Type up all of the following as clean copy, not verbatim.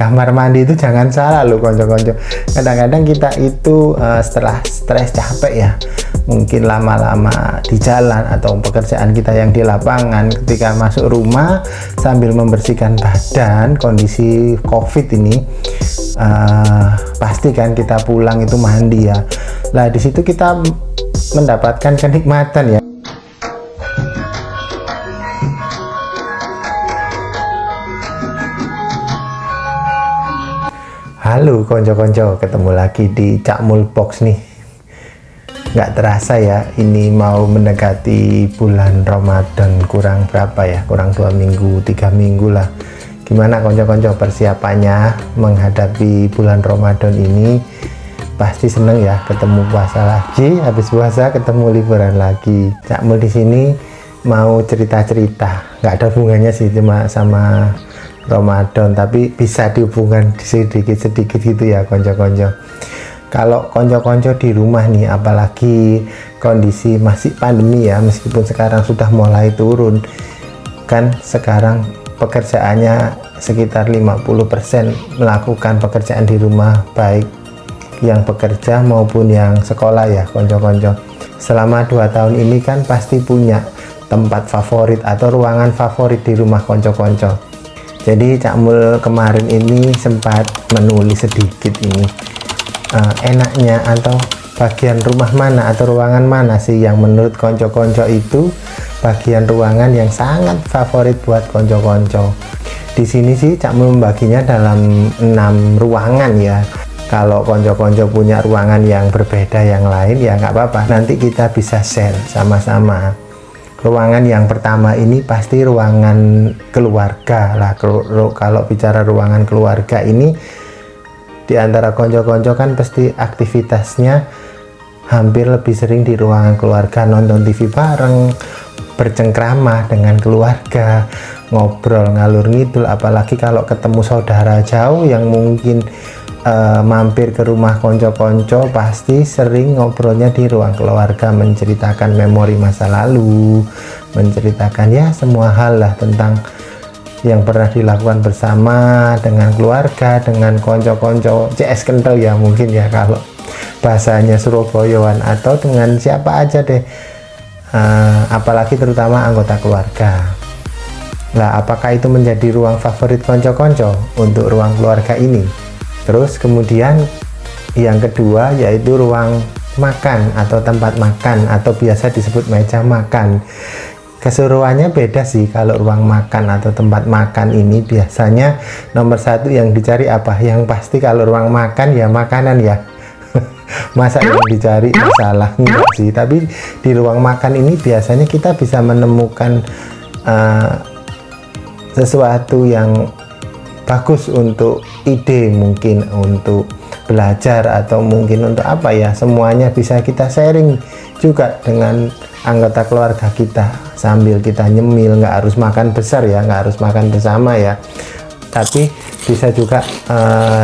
Kamar mandi itu jangan salah loh konco-konco. Kadang-kadang kita itu setelah stres capek ya, mungkin lama-lama di jalan atau pekerjaan kita yang di lapangan, ketika masuk rumah sambil membersihkan badan, kondisi COVID ini pasti kan kita pulang itu mandi ya. Lah di situ kita mendapatkan kenikmatan ya. Halo konco-konco, ketemu lagi di Cak Mul Box nih. Nggak terasa ya, ini mau mendekati bulan Ramadan, kurang berapa ya, kurang 2 minggu, 3 minggu lah. Gimana konco-konco persiapannya menghadapi bulan Ramadan ini? Pasti seneng ya, ketemu puasa lagi, habis puasa ketemu liburan lagi. Cak Mul di sini mau cerita-cerita, nggak ada hubungannya sih cuma sama Ramadan, tapi bisa dihubungkan sedikit-sedikit gitu ya konco-konco. Kalau konco-konco di rumah nih, apalagi kondisi masih pandemi ya, meskipun sekarang sudah mulai turun kan, sekarang pekerjaannya sekitar 50% melakukan pekerjaan di rumah, baik yang bekerja maupun yang sekolah ya konco-konco. Selama 2 tahun ini kan pasti punya tempat favorit atau ruangan favorit di rumah konco-konco. Jadi Cak Mul kemarin ini sempat menulis sedikit ini, enaknya atau bagian rumah mana atau ruangan mana sih yang menurut konco-konco itu bagian ruangan yang sangat favorit buat konco-konco. Di sini sih Cak Mul membaginya dalam 6 ruangan ya. Kalau konco-konco punya ruangan yang berbeda yang lain ya nggak apa-apa, nanti kita bisa share sama-sama. Ruangan yang pertama ini pasti ruangan keluarga lah. Kalau bicara ruangan keluarga ini, di antara konco-konco kan pasti aktivitasnya hampir lebih sering di ruangan keluarga, nonton TV bareng, bercengkrama dengan keluarga, ngobrol ngalur ngidul. Apalagi kalau ketemu saudara jauh yang mungkin mampir ke rumah konco-konco, pasti sering ngobrolnya di ruang keluarga, menceritakan memori masa lalu, menceritakan ya semua hal lah tentang yang pernah dilakukan bersama dengan keluarga, dengan konco-konco CS kental ya mungkin ya kalau bahasanya Surabayaan, atau dengan siapa aja deh, apalagi terutama anggota keluarga. Lah apakah itu menjadi ruang favorit konco-konco untuk ruang keluarga ini? Terus kemudian yang kedua yaitu ruang makan atau tempat makan, atau biasa disebut meja makan. Keseruannya beda sih. Kalau ruang makan atau tempat makan ini biasanya nomor 1 yang dicari apa? Yang pasti kalau ruang makan ya makanan ya. Masa yang dicari masalah? Enggak sih. Tapi di ruang makan ini biasanya kita bisa menemukan sesuatu yang bagus untuk ide, mungkin untuk belajar, atau mungkin untuk apa ya, semuanya bisa kita sharing juga dengan anggota keluarga kita sambil kita nyemil. Nggak harus makan besar ya, nggak harus makan bersama ya, tapi bisa juga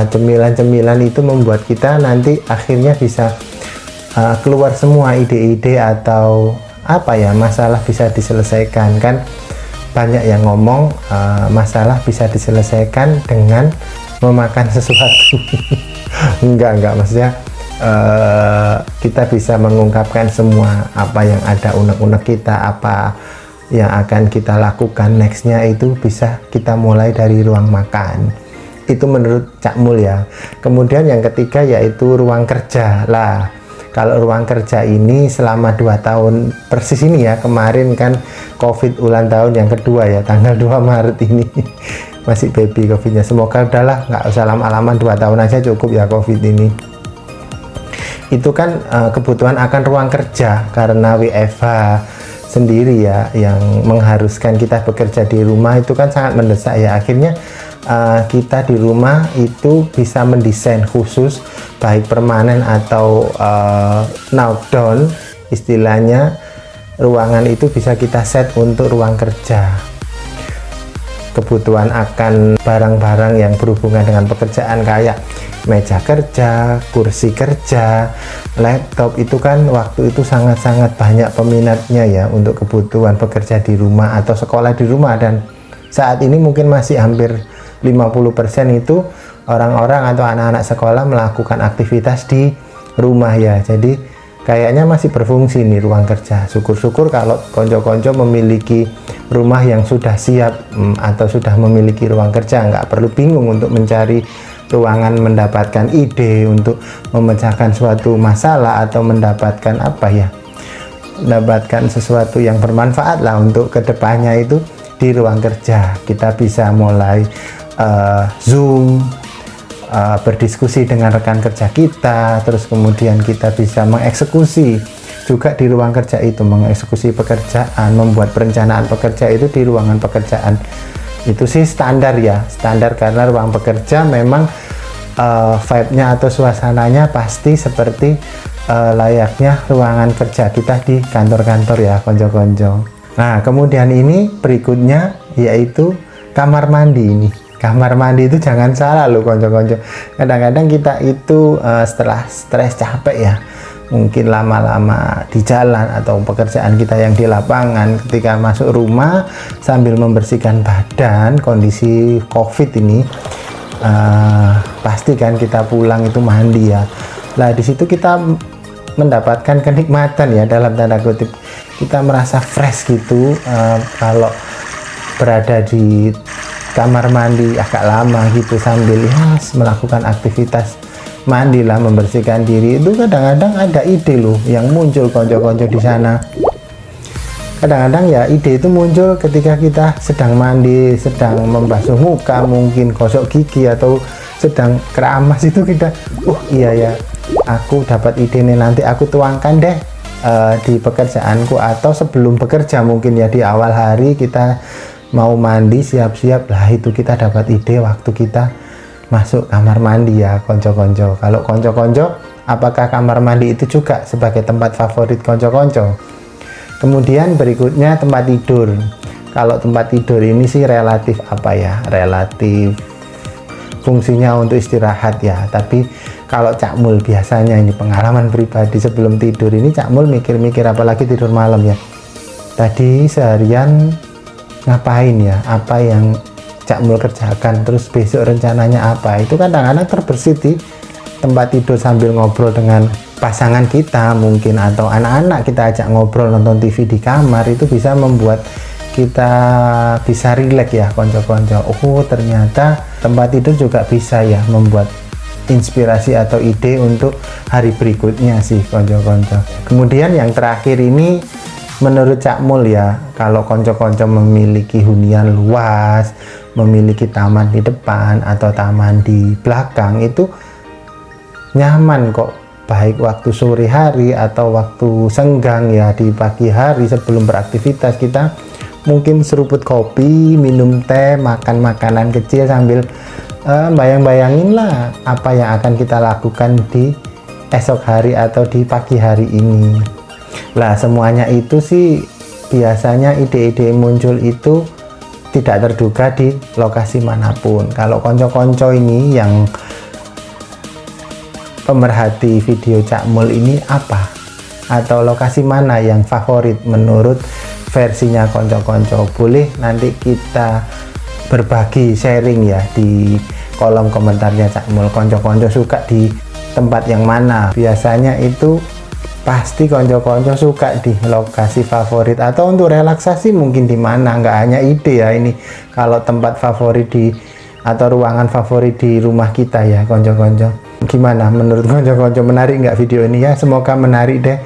cemilan-cemilan itu membuat kita nanti akhirnya bisa keluar semua ide-ide atau apa ya, masalah bisa diselesaikan kan. Banyak yang ngomong masalah bisa diselesaikan dengan memakan sesuatu. enggak maksudnya kita bisa mengungkapkan semua apa yang ada unek-unek kita, apa yang akan kita lakukan nextnya itu bisa kita mulai dari ruang makan. Itu menurut Cak Mul ya. Kemudian yang ketiga yaitu ruang kerja lah. Kalau ruang kerja ini selama 2 tahun persis ini ya, kemarin kan COVID ulang tahun yang kedua ya, tanggal 2 Maret ini. Masih baby COVID-nya. Semoga udahlah, nggak usah lama-lama, 2 tahun aja cukup ya COVID ini. Itu kan kebutuhan akan ruang kerja karena WFH sendiri ya, yang mengharuskan kita bekerja di rumah itu kan sangat mendesak ya. Akhirnya kita di rumah itu bisa mendesain khusus, baik permanen atau knockdown istilahnya, ruangan itu bisa kita set untuk ruang kerja. Kebutuhan akan barang-barang yang berhubungan dengan pekerjaan kayak meja kerja, kursi kerja, laptop, itu kan waktu itu sangat-sangat banyak peminatnya ya untuk kebutuhan bekerja di rumah atau sekolah di rumah. Dan saat ini mungkin masih hampir 50% itu orang-orang atau anak-anak sekolah melakukan aktivitas di rumah ya. Jadi kayaknya masih berfungsi nih ruang kerja. Syukur-syukur kalau konco-konco memiliki rumah yang sudah siap atau sudah memiliki ruang kerja, nggak perlu bingung untuk mencari ruangan, mendapatkan ide untuk memecahkan suatu masalah atau mendapatkan apa ya, mendapatkan sesuatu yang bermanfaat lah untuk kedepannya. Itu di ruang kerja kita bisa mulai Zoom, berdiskusi dengan rekan kerja kita, terus kemudian kita bisa mengeksekusi juga di ruang kerja itu, mengeksekusi pekerjaan, membuat perencanaan pekerja itu di ruangan pekerjaan. Itu sih standar ya, standar, karena ruang pekerja memang vibe-nya atau suasananya pasti seperti layaknya ruangan kerja kita di kantor-kantor ya konco-konco. Nah kemudian ini berikutnya yaitu kamar mandi. Ini kamar mandi itu jangan salah loh konco-konco, kadang-kadang kita itu setelah stres capek ya, mungkin lama-lama di jalan atau pekerjaan kita yang di lapangan, ketika masuk rumah sambil membersihkan badan, kondisi COVID ini pasti kan kita pulang itu mandi ya. Lah di situ kita mendapatkan kenikmatan ya, dalam tanda kutip, kita merasa fresh gitu kalau berada di kamar mandi agak lama gitu sambil ya melakukan aktivitas mandi lah, membersihkan diri. Itu kadang-kadang ada ide loh yang muncul konco-konco di sana. Kadang-kadang ya ide itu muncul ketika kita sedang mandi, sedang membasuh muka, mungkin gosok gigi atau sedang keramas, itu kita iya ya, aku dapat ide nih, nanti aku tuangkan deh di pekerjaanku, atau sebelum bekerja mungkin ya, di awal hari kita mau mandi siap-siap lah, itu kita dapat ide waktu kita masuk kamar mandi ya konco-konco. Kalau konco-konco, apakah kamar mandi itu juga sebagai tempat favorit konco-konco? Kemudian berikutnya tempat tidur. Kalau tempat tidur ini sih relatif apa ya, relatif fungsinya untuk istirahat ya. Tapi kalau Cak Mul biasanya, ini pengalaman pribadi, sebelum tidur ini Cak Mul mikir-mikir, apalagi tidur malam ya, tadi seharian ngapain ya, apa yang Cak Mul kerjakan, terus besok rencananya apa. Itu kadang-kadang terbersit di tempat tidur sambil ngobrol dengan pasangan kita mungkin, atau anak-anak kita ajak ngobrol, nonton TV di kamar. Itu bisa membuat kita bisa rileks ya konco-konco. Oh ternyata tempat tidur juga bisa ya membuat inspirasi atau ide untuk hari berikutnya sih konco-konco. Kemudian yang terakhir ini menurut Cak Mul ya, kalau konco-konco memiliki hunian luas, memiliki taman di depan atau taman di belakang, itu nyaman kok, baik waktu sore hari atau waktu senggang ya, di pagi hari sebelum beraktivitas kita mungkin seruput kopi, minum teh, makan makanan kecil sambil bayang-bayangin lah apa yang akan kita lakukan di esok hari atau di pagi hari ini. Lah semuanya itu sih biasanya ide-ide muncul itu tidak terduga di lokasi manapun. Kalau konco-konco ini yang pemerhati video Cak Mul ini, apa atau lokasi mana yang favorit menurut versinya konco-konco? Boleh nanti kita berbagi sharing ya di kolom komentarnya Cak Mul. Konco-konco suka di tempat yang mana? Biasanya itu pasti konco-konco suka di lokasi favorit, atau untuk relaksasi mungkin di mana. Nggak hanya ide ya ini, kalau tempat favorit di atau ruangan favorit di rumah kita ya konco-konco. Gimana menurut konco-konco, menarik nggak video ini ya? Semoga menarik deh.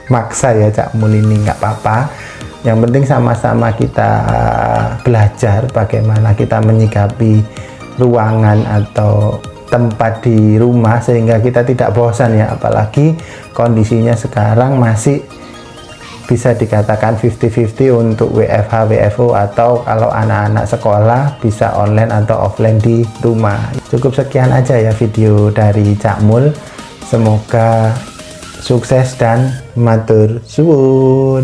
Maksa ya Cak Mul ini, nggak apa-apa, yang penting sama-sama kita belajar bagaimana kita menyikapi ruangan atau tempat di rumah sehingga kita tidak bosan ya, apalagi kondisinya sekarang masih bisa dikatakan 50-50 untuk WFH, WFO, atau kalau anak-anak sekolah bisa online atau offline di rumah. Cukup sekian aja ya video dari Cak Mul, semoga sukses dan matur suwun.